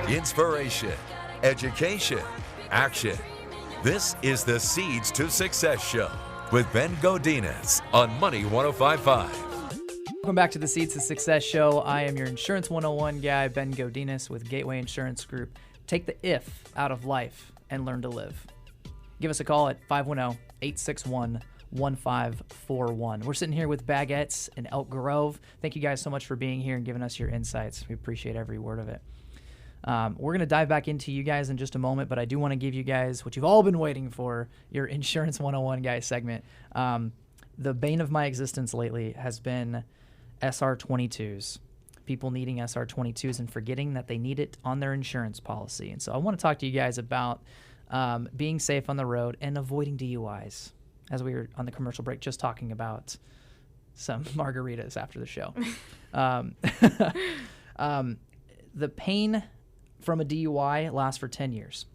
Inspiration, education, action. This is the Seeds to Success Show with Ben Godinez on Money 105.5. Welcome back to the Seeds to Success Show. I am your Insurance 101 guy, Ben Godinez with Gateway Insurance Group. Take the if out of life and learn to live. Give us a call at 510-861-1541. We're sitting here with Baguettes in Elk Grove. Thank you guys so much for being here and giving us your insights. We appreciate every word of it. We're going to dive back into you guys in just a moment, but I do want to give you guys what you've all been waiting for, your Insurance 101 guy segment. The bane of my existence lately has been SR22s. People needing SR22s and forgetting that they need it on their insurance policy. And so I want to talk to you guys about being safe on the road and avoiding DUIs, as we were on the commercial break just talking about some margaritas after the show. The pain from a DUI lasts for 10 years.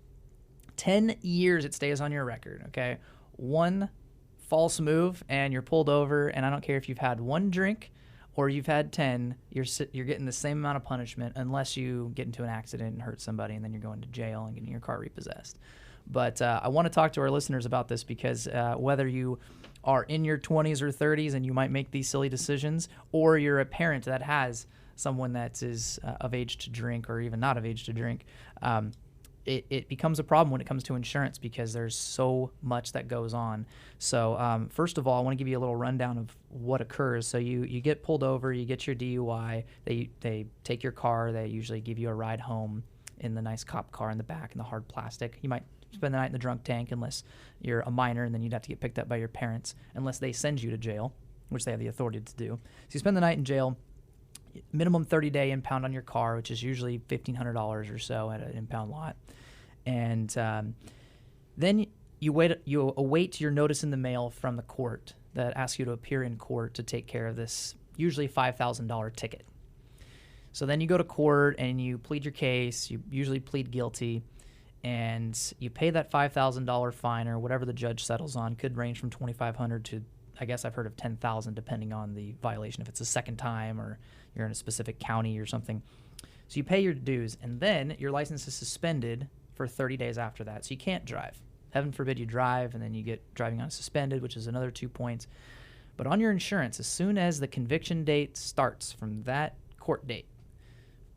10 years it stays on your record, okay? One false move and you're pulled over, and I don't care if you've had one drink or you've had 10, you're getting the same amount of punishment unless you get into an accident and hurt somebody, and then you're going to jail and getting your car repossessed. But I want to talk to our listeners about this because whether you are in your 20s or 30s and you might make these silly decisions, or you're a parent that has someone that is of age to drink or even not of age to drink, it becomes a problem when it comes to insurance because there's so much that goes on. So first of all, I want to give you a little rundown of what occurs. So you get pulled over, you get your DUI, they take your car, they usually give you a ride home in the nice cop car in the back in the hard plastic. You might spend the night in the drunk tank unless you're a minor, and then you'd have to get picked up by your parents unless they send you to jail, which they have the authority to do. So you spend the night in jail. Minimum 30-day impound on your car, which is usually $1,500 or so at an impound lot. And then you await your notice in the mail from the court that asks you to appear in court to take care of this usually $5,000 ticket. So then you go to court and you plead your case. You usually plead guilty, and you pay that $5,000 fine or whatever the judge settles on. Could range from $2,500 to, I guess I've heard of $10,000 depending on the violation, if it's a second time or you're in a specific county or something. So you pay your dues, and then your license is suspended for 30 days after that. So you can't drive. Heaven forbid you drive, and then you get driving on suspended, which is another 2 points. But on your insurance, as soon as the conviction date starts from that court date,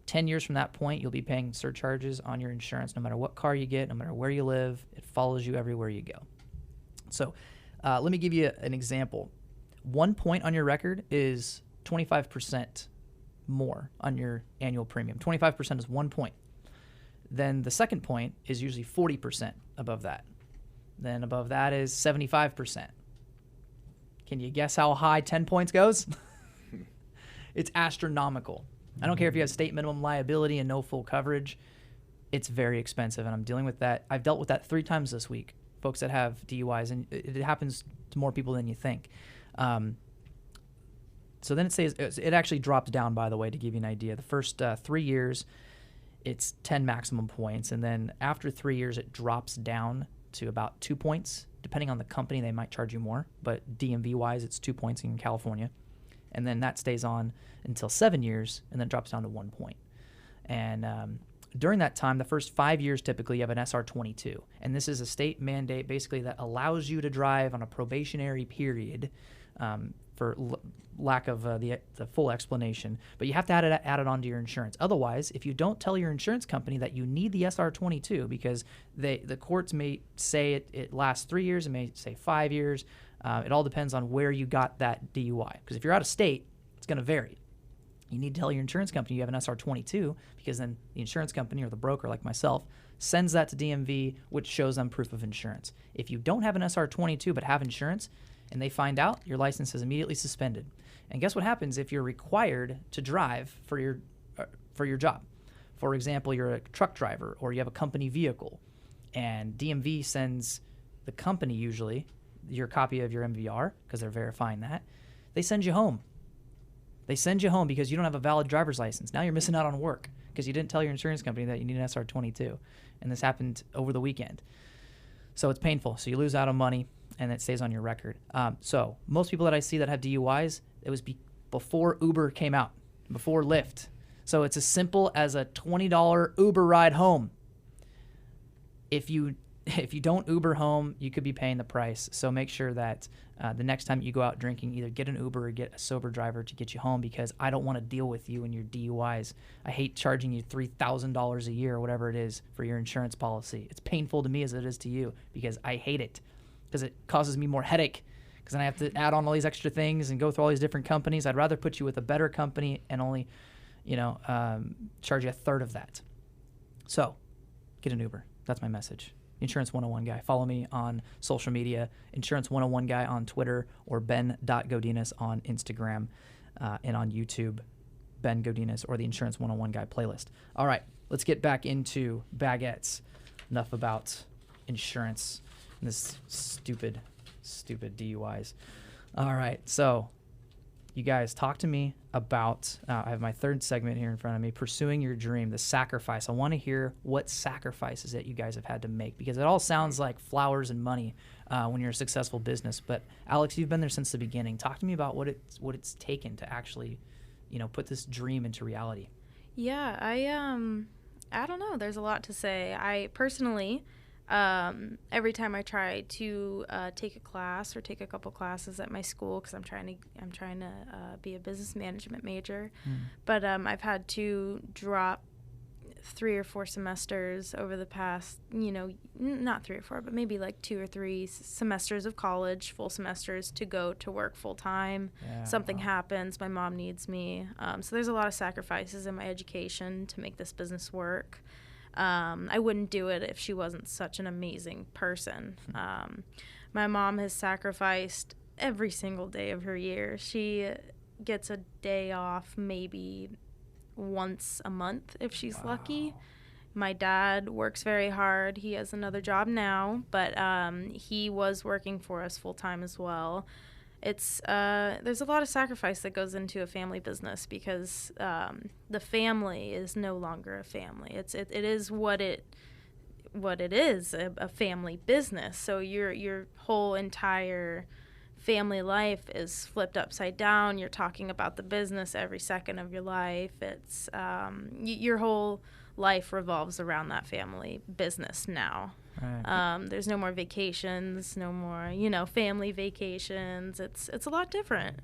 10 years from that point, you'll be paying surcharges on your insurance no matter what car you get, no matter where you live. It follows you everywhere you go. So let me give you an example. 1 point on your record is 25% more on your annual premium. 25% is 1 point. Then the second point is usually 40% above that. Then above that is 75%. Can you guess how high 10 points goes? It's astronomical. I don't care if you have state minimum liability and no full coverage. It's very expensive, and I'm dealing with that. I've dealt with that 3 times this week. Folks that have DUIs, and it happens to more people than you think. So then it actually drops down, by the way, to give you an idea. The first 3 years, it's 10 maximum points, and then after 3 years, it drops down to about 2 points. Depending on the company, they might charge you more, but DMV-wise, it's 2 points in California. And then that stays on until 7 years, and then drops down to 1 point. And during that time, the first 5 years, typically, you have an SR22. And this is a state mandate, basically, that allows you to drive on a probationary period, for lack of the full explanation. But you have to add it onto your insurance. Otherwise, if you don't tell your insurance company that you need the SR22, because the courts may say it lasts 3 years, it may say 5 years. It all depends on where you got that DUI. Because if you're out of state, it's going to vary. You need to tell your insurance company you have an SR22, because then the insurance company or the broker, like myself, sends that to DMV, which shows them proof of insurance. If you don't have an SR22 but have insurance, and they find out, your license is immediately suspended. And guess what happens if you're required to drive for your job? For example, you're a truck driver or you have a company vehicle, and DMV sends the company usually your copy of your MVR because they're verifying that. They send you home. They send you home because you don't have a valid driver's license. Now you're missing out on work because you didn't tell your insurance company that you need an SR22. And this happened over the weekend. So it's painful. So you lose out on money, and it stays on your record. So most people that I see that have DUIs, it was before Uber came out, before Lyft. So it's as simple as a $20 Uber ride home. If you don't Uber home, you could be paying the price. So make sure that the next time you go out drinking, either get an Uber or get a sober driver to get you home, because I don't want to deal with you and your DUIs. I hate charging you $3,000 a year or whatever it is for your insurance policy. It's painful to me as it is to you, because I hate it, because it causes me more headache, because then I have to add on all these extra things and go through all these different companies. I'd rather put you with a better company and only, charge you a third of that. So get an Uber. That's my message. Insurance 101 guy. Follow me on social media, Insurance 101 guy on Twitter, or Ben.Godinez on Instagram, and on YouTube, Ben Godinez, or the Insurance 101 guy playlist. All right, let's get back into Baguettes. Enough about insurance and this stupid DUIs. All right, so you guys talk to me about, I have my third segment here in front of me, pursuing your dream, the sacrifice. I want to hear what sacrifices that you guys have had to make, because it all sounds like flowers and money when you're a successful business. But Alex, you've been there since the beginning. Talk to me about what it's taken to actually, put this dream into reality. Yeah, I don't know. There's a lot to say. I personally, every time I try to take a class or take a couple classes at my school, because I'm trying to be a business management major, but I've had to drop 3 or 4 semesters over the past, not 3 or 4, but maybe like 2 or 3 semesters of college, full semesters, to go to work full time. Yeah, something happens, my mom needs me. So there's a lot of sacrifices in my education to make this business work. I wouldn't do it if she wasn't such an amazing person. My mom has sacrificed every single day of her year. She gets a day off maybe once a month if she's lucky. My dad works very hard. He has another job now, but he was working for us full time as well. It's there's a lot of sacrifice that goes into a family business, because the family is no longer a family. It is what it is, a family business. So your whole entire family life is flipped upside down. You're talking about the business every second of your life. It's your whole life revolves around that family business now. Right. There's no more vacations, no more, family vacations. It's a lot different.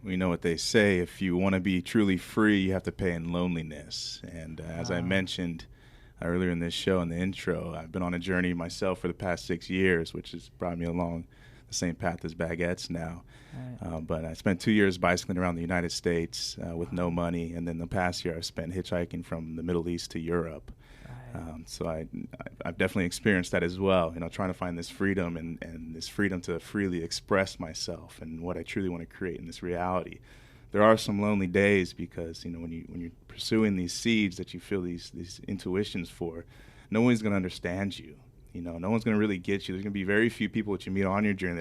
We know what they say. If you want to be truly free, you have to pay in loneliness. And as I mentioned earlier in this show, in the intro, I've been on a journey myself for the past 6 years, which has brought me along the same path as Baguettes now. Right. But I spent 2 years bicycling around the United States with no money. And then the past year I spent hitchhiking from the Middle East to Europe. So I've definitely experienced that as well, trying to find this freedom and this freedom to freely express myself and what I truly want to create in this reality. There are some lonely days, because when you're pursuing these seeds that you feel these intuitions for, no one's going to understand you. No one's going to really get you. There's going to be very few people that you meet on your journey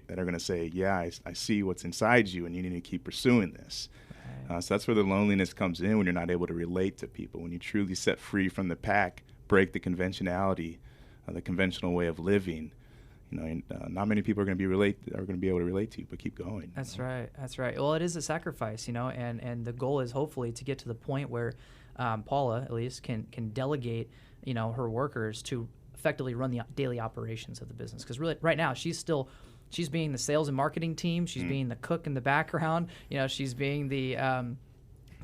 that are going to say, yeah, I see what's inside you, and you need to keep pursuing this. So that's where the loneliness comes in, when you're not able to relate to people. When you truly set free from the pack, break the conventionality, the conventional way of living, not many people are going to be able to relate to you, but keep going. That's right. That's right. Well, it is a sacrifice, and the goal is hopefully to get to the point where Paula, at least, can delegate, her workers to effectively run the daily operations of the business. Because really, right now, she's being the sales and marketing team. She's being the cook in the background. She's being the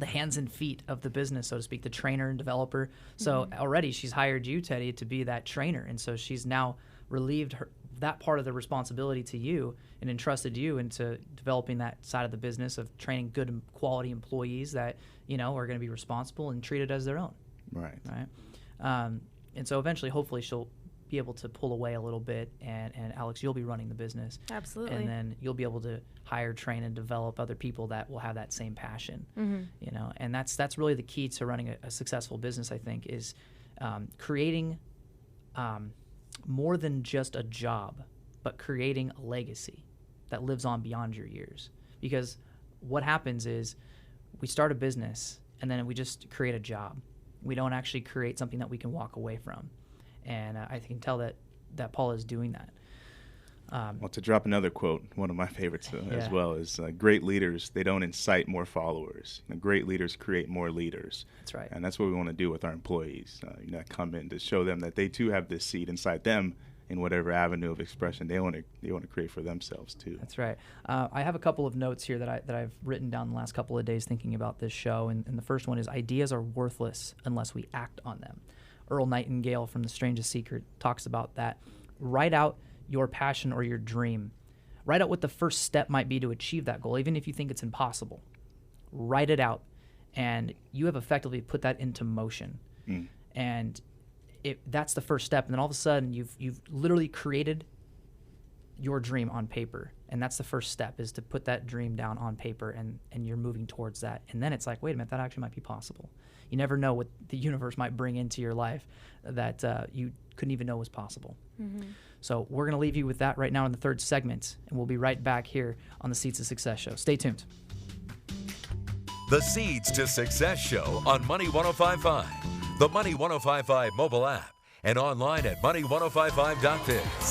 hands and feet of the business, so to speak, the trainer and developer. So already she's hired you, Teddy, to be that trainer. And so she's now relieved that part of the responsibility to you and entrusted you into developing that side of the business of training good quality employees that, are going to be responsible and treated as their own. Right. And so eventually, hopefully, she'll be able to pull away a little bit, and Alex, you'll be running the business. Absolutely. And then you'll be able to hire, train, and develop other people that will have that same passion. And that's really the key to running a successful business, I think, is creating more than just a job, but creating a legacy that lives on beyond your years. Because what happens is we start a business and then we just create a job. We don't actually create something that we can walk away from. And I can tell that Paula is doing that. Well, to drop another quote, one of my favorites as well is great leaders, they don't incite more followers. Great leaders create more leaders. That's right. And that's what we want to do with our employees, come in to show them that they too have this seed inside them in whatever avenue of expression they want to create for themselves too. That's right. I have a couple of notes here that I've written down the last couple of days thinking about this show, and the first one is ideas are worthless unless we act on them. Earl Nightingale from The Strangest Secret talks about that. Write out your passion or your dream. Write out what the first step might be to achieve that goal, even if you think it's impossible. Write it out, and you have effectively put that into motion. And that's the first step, and then all of a sudden you've literally created your dream on paper, and that's the first step, is to put that dream down on paper, and you're moving towards that. And then it's like, wait a minute, that actually might be possible. You never know what the universe might bring into your life that you couldn't even know was possible. So we're going to leave you with that right now in the third segment, and we'll be right back here on the Seeds to Success show. Stay tuned. The Seeds to Success show on Money 105.5, the Money 105.5 mobile app, and online at money1055.biz.